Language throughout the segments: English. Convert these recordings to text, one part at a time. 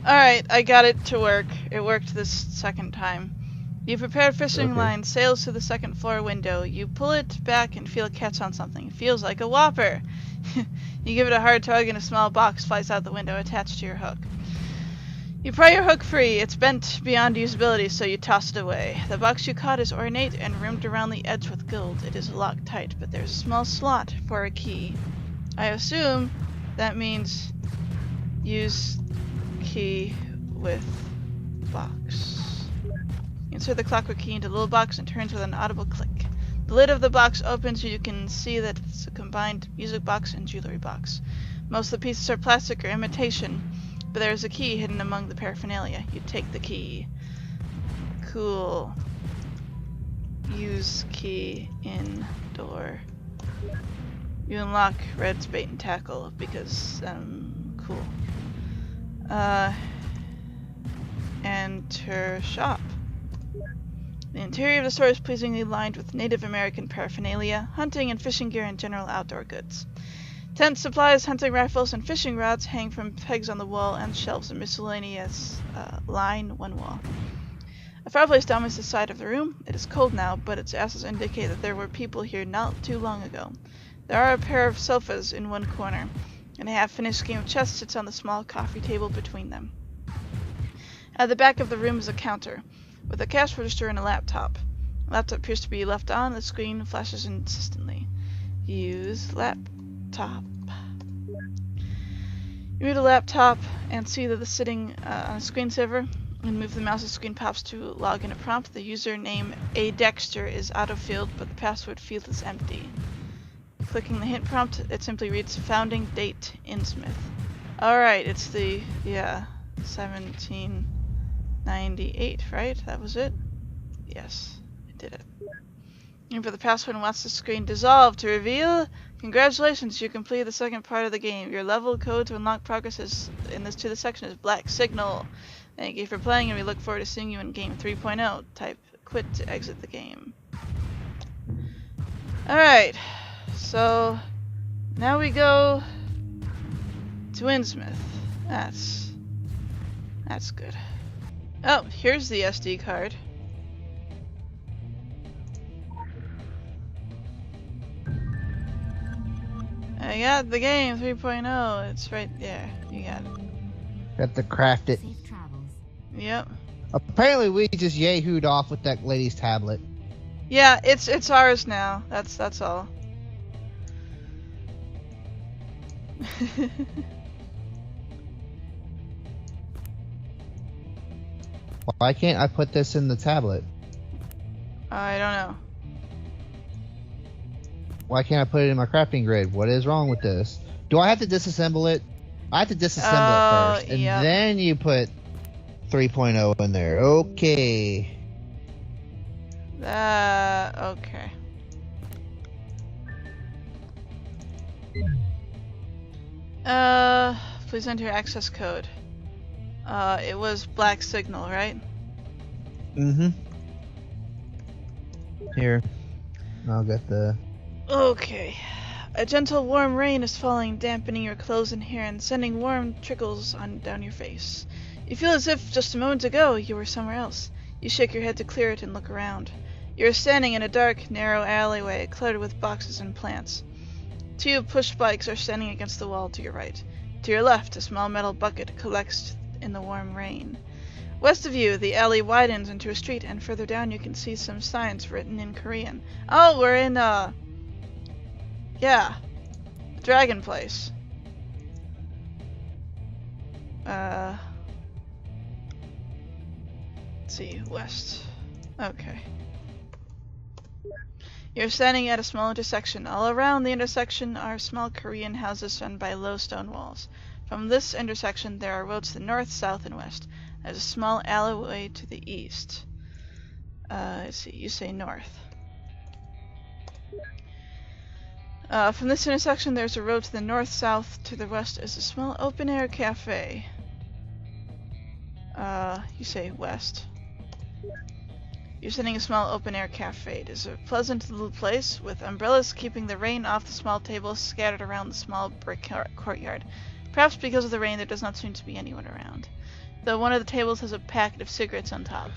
Alright, I got it to work. It worked this second time. You prepare fishing Okay. line, sails to the second floor window. You pull it back and feel it catch on something. It feels like a whopper. You give it a hard tug and a small box flies out the window attached to your hook. You pry your hook free. It's bent beyond usability, so you toss it away. The box you caught is ornate and rimmed around the edge with gold. It is locked tight, but there's a small slot for a key. I assume that means use key with box. You insert the clockwork key into the little box and turns with an audible click. The lid of the box opens so you can see that it's a combined music box and jewelry box. Most of the pieces are plastic or imitation, but there is a key hidden among the paraphernalia. You take the key. Cool. Use key in door. You unlock Red's bait and tackle because, cool. Enter shop. The interior of the store is pleasingly lined with Native American paraphernalia, hunting and fishing gear, and general outdoor goods. Tent supplies, hunting rifles, and fishing rods hang from pegs on the wall, and shelves of miscellaneous line one wall. A fireplace dominates the side of the room. It is cold now, but its ashes indicate that there were people here not too long ago. There are a pair of sofas in one corner, and a half-finished game of chess sits on the small coffee table between them. At the back of the room is a counter, with a cash register and a laptop. The laptop appears to be left on. The screen flashes insistently. Use laptop. You move the laptop and see that it's sitting on a screensaver. And move the mouse, the screen pops to log in a prompt. The username A Dexter is autofilled, but the password field is empty. Clicking the hint prompt, it simply reads founding date Innsmouth. Alright, it's the 1798, right? That was it? Yes, I did it. And for the password and watch the screen dissolve to reveal. Congratulations, you completed the second part of the game. Your level code to unlock progress in this section is Black Signal. Thank you for playing, and we look forward to seeing you in game 3.0. Type quit to exit the game. Alright, so now we go to Innsmouth. That's good. Oh, here's the SD card. I got the game 3.0. It's right there. You got it. Got to craft it. Safe travels. Yep. Apparently, we just yahooed off with that lady's tablet. Yeah, it's ours now. That's all. Why can't I put this in the tablet? I don't know. Why can't I put it in my crafting grid? What is wrong with this? Do I have to disassemble it? I have to disassemble it first, and yep. then you put 3.0 in there. Okay. Okay. Please enter your access code. It was Black Signal, right? Mm-hmm. Here. I'll get the... Okay. A gentle warm rain is falling, dampening your clothes and hair and sending warm trickles down your face. You feel as if just a moment ago you were somewhere else. You shake your head to clear it and look around. You are standing in a dark, narrow alleyway cluttered with boxes and plants. Two push bikes are standing against the wall to your right. To your left, a small metal bucket collects in the warm rain. West of you, the alley widens into a street, and further down you can see some signs written in Korean. Oh, we're in, yeah, Dragon Place. Let's see, west. Okay. You're standing at a small intersection. All around the intersection are small Korean houses surrounded by low stone walls. From this intersection, there are roads to the north, south, and west. There's a small alleyway to the east. Let's see, you say north. From this intersection, there's a road to the north, south, to the west is a small open-air cafe. You say west. You're sitting in a small open-air cafe. It is a pleasant little place, with umbrellas keeping the rain off the small tables scattered around the small brick courtyard. Perhaps because of the rain, there does not seem to be anyone around, though one of the tables has a packet of cigarettes on top.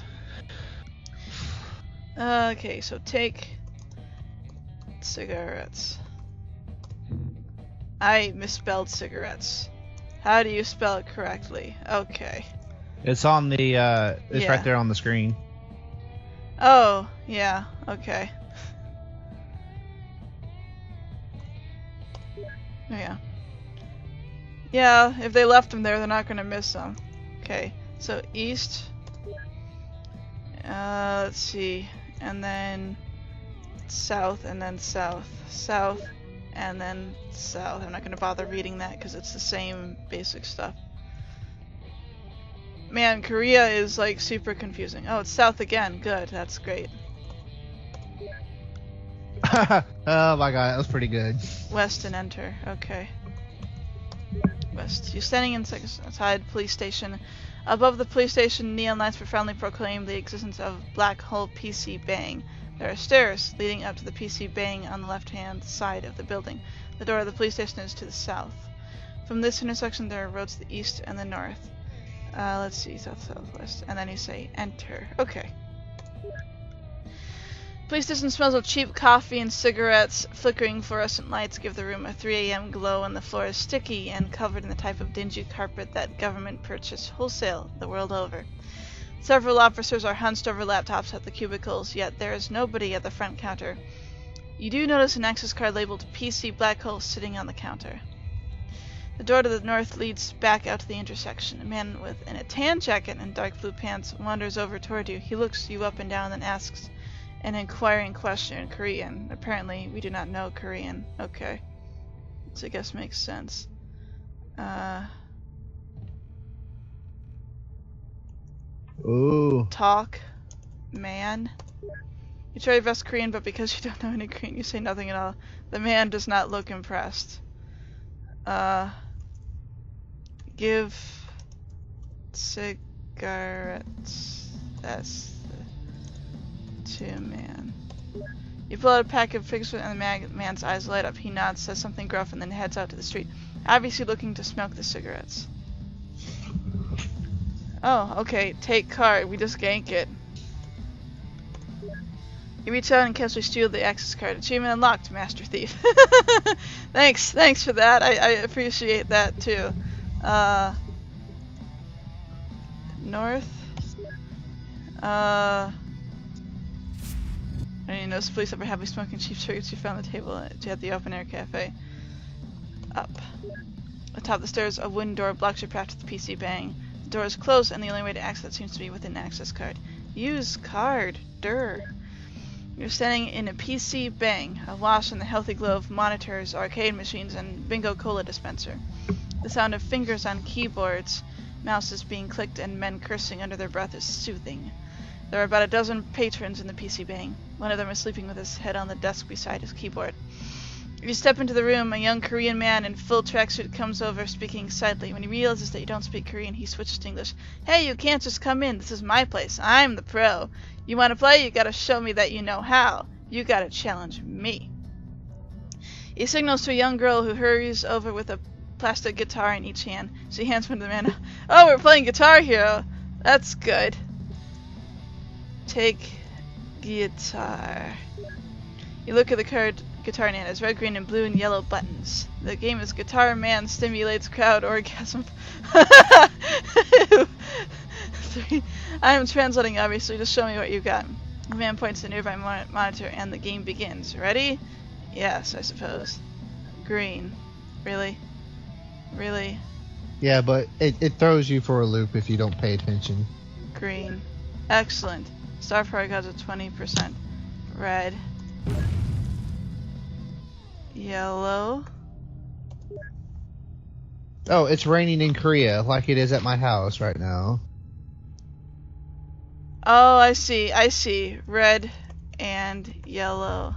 Okay, so take cigarettes. I misspelled cigarettes. How do you spell it correctly? Okay. It's on the, it's Yeah. right there on the screen. Oh, yeah, okay. Yeah. Yeah, if they left them there, they're not gonna miss them. Okay, so east. Let's see. And then south, and then south. South, and then south. I'm not gonna bother reading that because it's the same basic stuff. Man, Korea is like super confusing. Oh, it's south again. Good, that's great. Oh my god, that was pretty good. West and enter. Okay. West. You're standing inside police station. Above the police station, neon lights profoundly proclaim the existence of Black Hole PC Bang. There are stairs leading up to the PC Bang on the left-hand side of the building. The door of the police station is to the south. From this intersection, there are roads to the east and the north. Let's see, south, southwest. And then you say enter. Okay. Police station smells of cheap coffee and cigarettes. Flickering fluorescent lights give the room a 3 a.m. glow, and the floor is sticky and covered in the type of dingy carpet that government purchased wholesale the world over. Several officers are hunched over laptops at the cubicles, yet there is nobody at the front counter. You do notice an access card labeled PC Black Hole sitting on the counter. The door to the north leads back out to the intersection. A man in a tan jacket and dark blue pants wanders over toward you. He looks you up and down and asks an inquiring question in Korean. Apparently, we do not know Korean. Okay. Which I guess makes sense. Ooh. Talk. Man. You try your best Korean, but because you don't know any Korean, you say nothing at all. The man does not look impressed. Give cigarettes to man. You pull out a pack of figs and the man's eyes light up. He nods, says something gruff, and then heads out to the street, obviously looking to smoke the cigarettes. Oh, okay. Take card. We just gank it. You reach out and casually steal the access card. Achievement unlocked, Master Thief. Thanks for that. I appreciate that too. North. I didn't notice the police ever happily smoking cheap cigarettes you found on the table at the open air cafe. Up. Atop the stairs, a wooden door blocks your path to the PC Bang. The door is closed, and the only way to access it seems to be with an access card. Use card. Durr. You're standing in a PC Bang, awash in the healthy glow of monitors, arcade machines, and bingo cola dispenser. The sound of fingers on keyboards, mouses being clicked, and men cursing under their breath is soothing. There are about a dozen patrons in the PC Bang. One of them is sleeping with his head on the desk beside his keyboard. You step into the room. A young Korean man in full tracksuit comes over, speaking excitedly. When he realizes that you don't speak Korean, he switches to English. Hey, you can't just come in. This is my place. I'm the pro. You want to play? You gotta show me that you know how. You gotta challenge me. He signals to a young girl who hurries over with a plastic guitar in each hand. She hands one to the man. Oh, we're playing Guitar Hero. That's good. Take guitar. You look at the guitar and it has red, green, and blue and yellow buttons. The game is Guitar Man Stimulates Crowd Orgasm. I am translating, obviously. Just show me what you got. The man points to the nearby monitor and the game begins. Ready? Yes, I suppose. Green. Really? Really? Yeah, but it throws you for a loop if you don't pay attention. Green. Excellent. Star Power has a 20%. Red. Yellow. Oh, it's raining in Korea like it is at my house right now. Oh, I see. Red and yellow.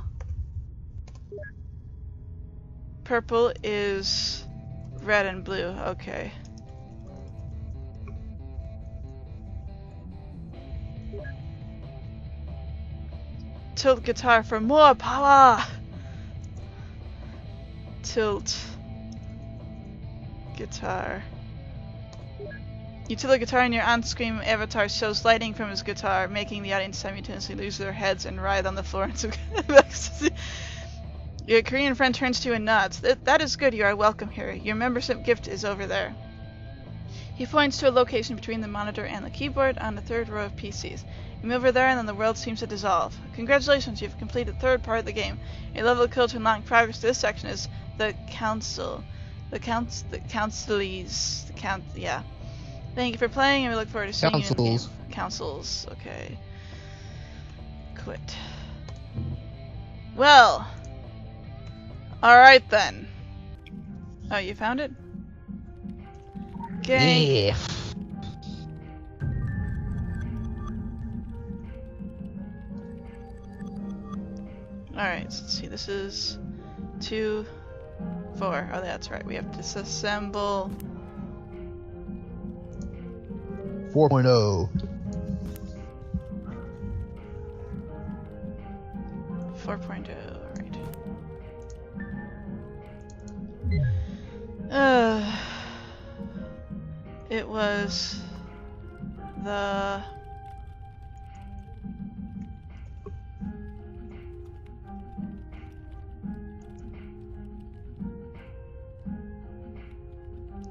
Purple is red and blue. Okay. Tilt guitar for more power! Tilt Guitar. You tilt the guitar and your on-screen avatar shows lighting from his guitar, making the audience simultaneously lose their heads and writhe on the floor in some kind of ecstasy. Your Korean friend turns to you and nods. That is good, you are welcome here. Your membership gift is over there. He points to a location between the monitor and the keyboard on the third row of PCs. You move over there and then the world seems to dissolve. Congratulations, you've completed the third part of the game. A level code to unlock progress to this section is the Council. Yeah. Thank you for playing and we look forward to seeing you in the game. Councils. Okay. Quit. Well. Alright then. Oh, you found it? Okay. Yeah. Alright, let's see. This is 2, 4. Oh, that's right. We have to disassemble 4.0. 4.0, right. It was the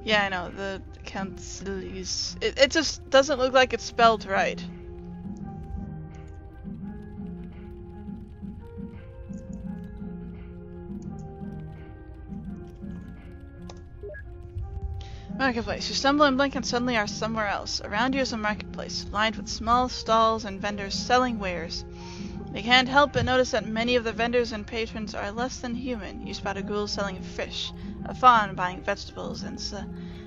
yeah, I know, the Councilies. It just doesn't look like it's spelled right. Marketplace. You stumble and blink and suddenly are somewhere else. Around you is a marketplace, lined with small stalls and vendors selling wares. You can't help but notice that many of the vendors and patrons are less than human. You spot a ghoul selling fish, a fawn buying vegetables, and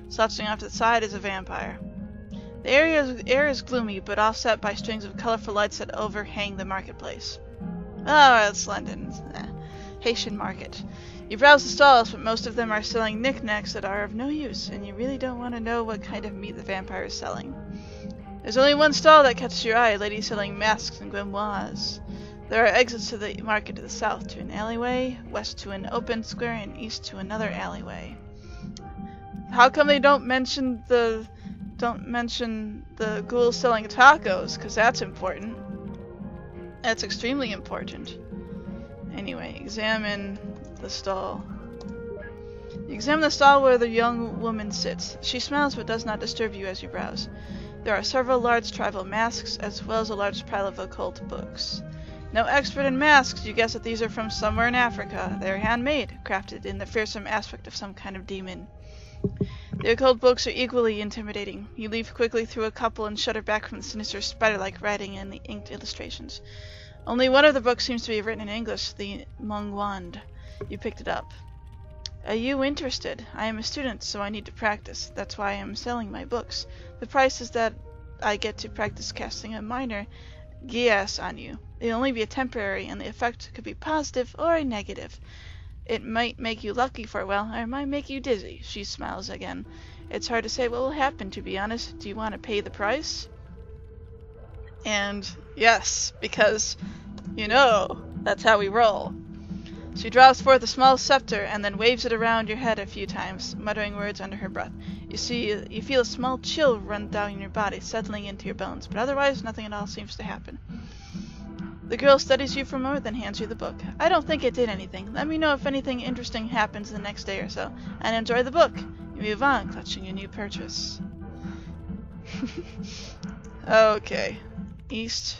slouching off to the side is a vampire. The air is gloomy, but offset by strings of colorful lights that overhang the marketplace. Oh, it's London. Haitian market. You browse the stalls, but most of them are selling knickknacks that are of no use, and you really don't want to know what kind of meat the vampire is selling. There's only one stall that catches your eye, a lady selling masks and grimoires. There are exits to the market to the south to an alleyway, west to an open square, and east to another alleyway. How come they don't mention the ghouls selling tacos? Because that's important. That's extremely important. Anyway, examine the stall. You examine the stall where the young woman sits. She smiles but does not disturb you as you browse. There are several large tribal masks as well as a large pile of occult books. No expert in masks, you guess that these are from somewhere in Africa. They are handmade, crafted in the fearsome aspect of some kind of demon. The occult books are equally intimidating. You leaf quickly through a couple and shudder back from the sinister spider-like writing and the inked illustrations. Only one of the books seems to be written in English, the Mungwand. You picked it up. Are you interested? I am a student, so I need to practice. That's why I am selling my books. The price is that I get to practice casting a minor geas on you. It'll only be a temporary, and the effect could be positive or negative. It might make you lucky for a while, or it might make you dizzy. She smiles again. It's hard to say what will happen, to be honest. Do you want to pay the price? And yes, because, you know, that's how we roll. She draws forth a small scepter and then waves it around your head a few times, muttering words under her breath. You feel a small chill run down your body, settling into your bones, but otherwise nothing at all seems to happen. The girl studies you for a moment, then hands you the book. I don't think it did anything. Let me know if anything interesting happens the next day or so, and enjoy the book. You move on, clutching your new purchase. Okay. East.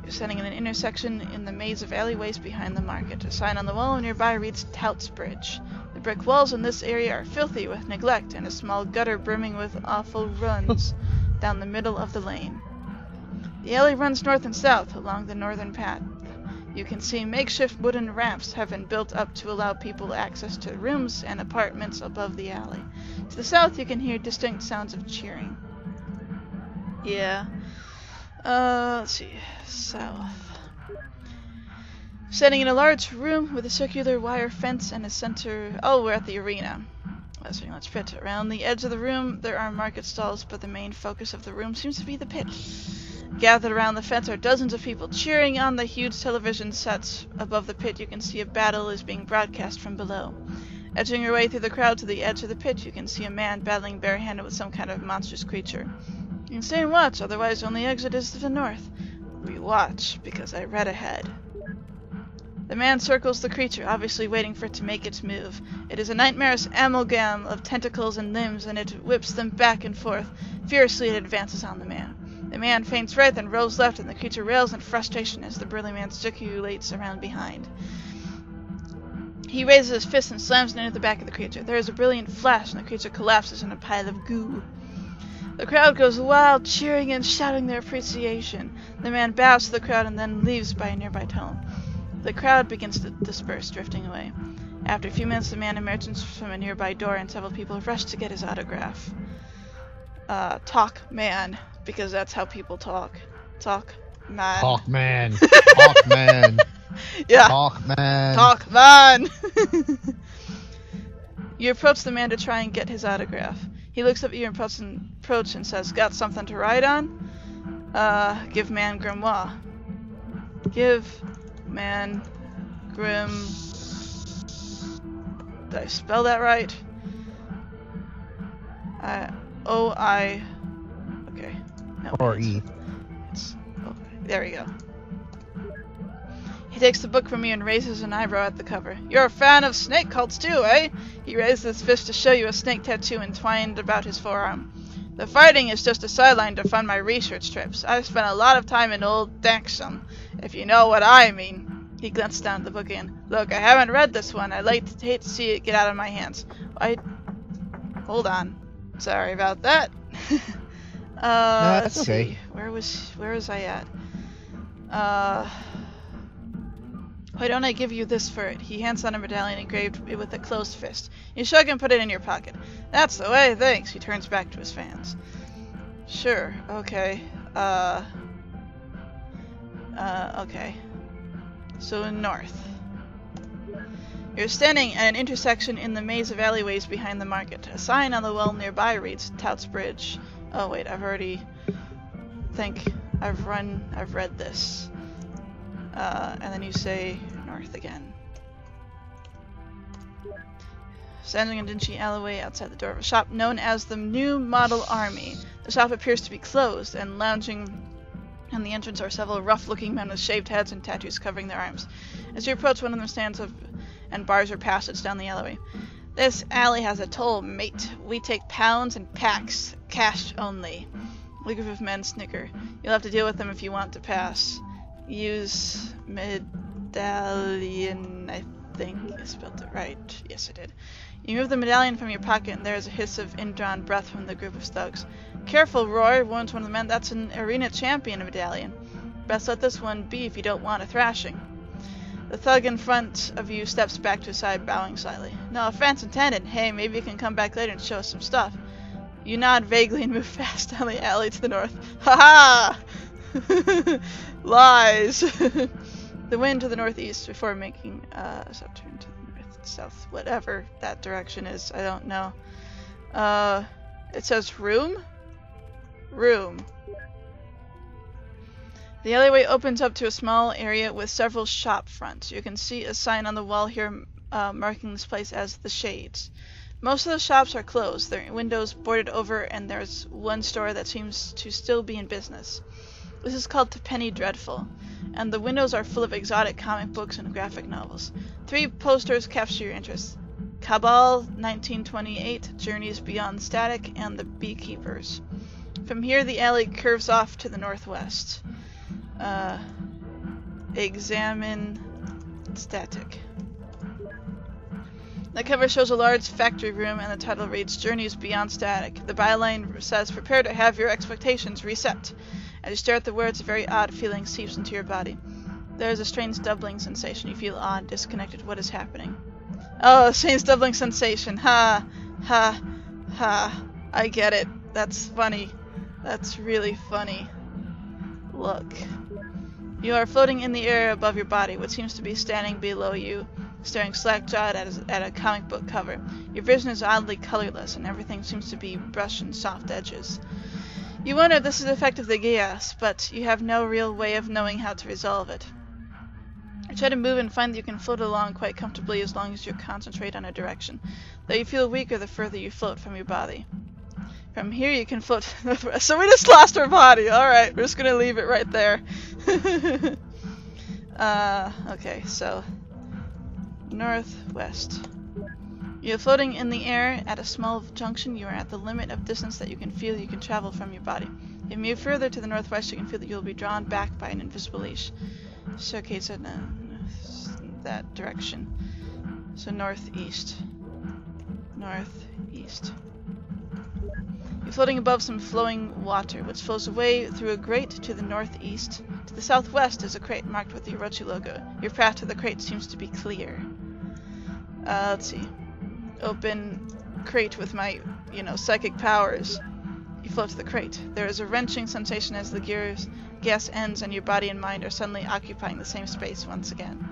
You're standing in an intersection in the maze of alleyways behind the market. A sign on the wall nearby reads Touts Bridge. The brick walls in this area are filthy with neglect, and a small gutter brimming with awful runs down the middle of the lane. The alley runs north and south along the northern path. You can see makeshift wooden ramps have been built up to allow people access to rooms and apartments above the alley. To the south you can hear distinct sounds of cheering. Yeah. Let's see. South. Standing in a large room with a circular wire fence and a center... Oh, we're at the arena. That's pretty much fit. Around the edge of the room there are market stalls, but the main focus of the room seems to be the pit. Gathered around the fence are dozens of people cheering on the huge television sets above the pit. You can see a battle is being broadcast from below. Edging your way through the crowd to the edge of the pit, you can see a man battling barehanded with some kind of monstrous creature. You can stay and watch, otherwise only exit is to the north. We watch, because I read ahead. The man circles the creature, obviously waiting for it to make its move. It is a nightmarish amalgam of tentacles and limbs, and it whips them back and forth. Fiercely it advances on the man. The man feints right, then rolls left, and the creature rails in frustration as the burly man gesticulates around behind. He raises his fist and slams it into the back of the creature. There is a brilliant flash, and the creature collapses in a pile of goo. The crowd goes wild, cheering and shouting their appreciation. The man bows to the crowd and then leaves by a nearby tunnel. The crowd begins to disperse, drifting away. After a few minutes, the man emerges from a nearby door, and several people rush to get his autograph. Talk man, because that's how people talk. Talk man. Talk man. Talk man. Yeah. Talk man. Talk man. You approach the man to try and get his autograph. He looks up at you and approach and says, "Got something to write on?" Give man grimoire. Give man grim. Did I spell that right? Okay. No, Or E. There we go. He takes the book from you and raises an eyebrow at the cover. You're a fan of snake cults too, eh? He raised his fist to show you a snake tattoo entwined about his forearm. The fighting is just a sideline to fund my research trips. I've spent a lot of time in old Daxum, if you know what I mean. He glanced down at the book again. Look, I haven't read this one. I'd hate to see it get out of my hands. Hold on. Sorry about that. That's okay. See. Where was I at? Why don't I give you this for it? He hands on a medallion engraved with a closed fist. You shrug and put it in your pocket. That's the way, thanks. He turns back to his fans. Sure, okay. Okay. So north. You're standing at an intersection in the maze of alleyways behind the market. A sign on the wall nearby reads Touts Bridge. Oh wait, I've read this. And then you say north again. Standing in a dingy alleyway outside the door of a shop known as the New Model Army. The shop appears to be closed, and lounging in the entrance are several rough-looking men with shaved heads and tattoos covering their arms. As you approach, one of them stands up and bars your passage down the alleyway. This alley has a toll, mate. We take pounds and packs, cash only. The group of men snicker. You'll have to deal with them if you want to pass. Use medallion, I think I spelled it right. Yes, I did. You move the medallion from your pocket, and there is a hiss of indrawn breath from the group of thugs. Careful, Roy, warns one of the men. That's an arena champion medallion. Best let this one be if you don't want a thrashing. The thug in front of you steps back to his side, bowing slightly. No offense intended. Hey, maybe you can come back later and show us some stuff. You nod vaguely and move fast down the alley to the north. Ha ha! Lies! The wind to the northeast before making a turn to the north, south, whatever that direction is. I don't know. It says room? Room. The alleyway opens up to a small area with several shop fronts. You can see a sign on the wall here marking this place as the Shades. Most of the shops are closed, their windows boarded over, and there's one store that seems to still be in business. This is called The Penny Dreadful, and the windows are full of exotic comic books and graphic novels. 3 posters capture your interest. Cabal 1928, Journeys Beyond Static, and The Beekeepers. From here, the alley curves off to the northwest. Examine Static. The cover shows a large factory room, and the title reads Journeys Beyond Static. The byline says, prepare to have your expectations reset. As you stare at the words, a very odd feeling seeps into your body. There is a strange doubling sensation. You feel odd, disconnected. What is happening? Oh, a strange doubling sensation. Ha, ha, ha. I get it. That's funny. That's really funny. Look. You are floating in the air above your body, what seems to be standing below you, staring slack-jawed at a comic book cover. Your vision is oddly colorless, and everything seems to be brushed and soft edges. You wonder if this is the effect of the gas, but you have no real way of knowing how to resolve it. You try to move and find that you can float along quite comfortably as long as you concentrate on a direction. Though you feel weaker the further you float from your body. From here you can float to the northwest. So we just lost our body. Alright, we're just gonna leave it right there. Okay, so northwest. You're floating in the air at a small junction. You are at the limit of distance that you can feel you can travel from your body. If you move further to the northwest, you can feel that you will be drawn back by an invisible leash. Showcase it in that direction. So northeast. Northeast. You're floating above some flowing water, which flows away through a grate to the northeast. To the southwest is a crate marked with the Orochi logo. Your path to the crate seems to be clear. Let's see. Open crate with my, psychic powers. You float to the crate. There is a wrenching sensation as the gas ends and your body and mind are suddenly occupying the same space once again.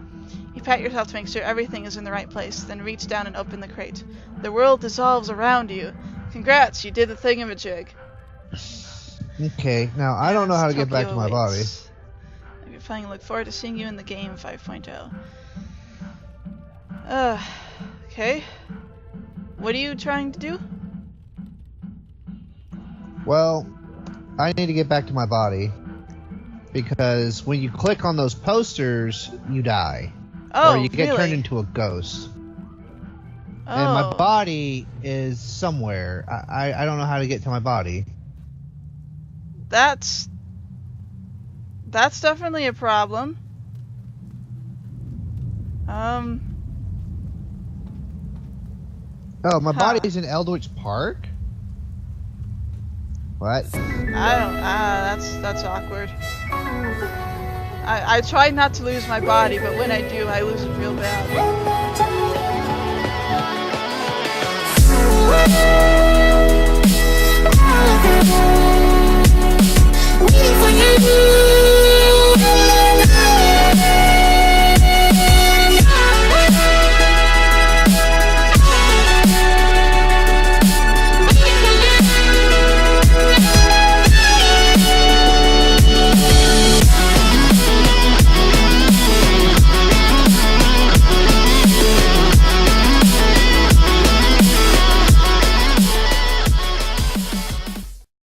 You pat yourself to make sure everything is in the right place, then reach down and open the crate. The world dissolves around you. Congrats, you did the thingamajig. Okay, now I don't know how to get back to my body. If you're playing, look forward to seeing you in the game 5.0. Okay. What are you trying to do? Well, I need to get back to my body. Because when you click on those posters, you die. Oh, or you get really? turned into a ghost. Oh. And my body is somewhere. I don't know how to get to my body. That's definitely a problem. Oh, my body's in Eldritch Park? What? That's awkward. I try not to lose my body, but when I do, I lose it real bad.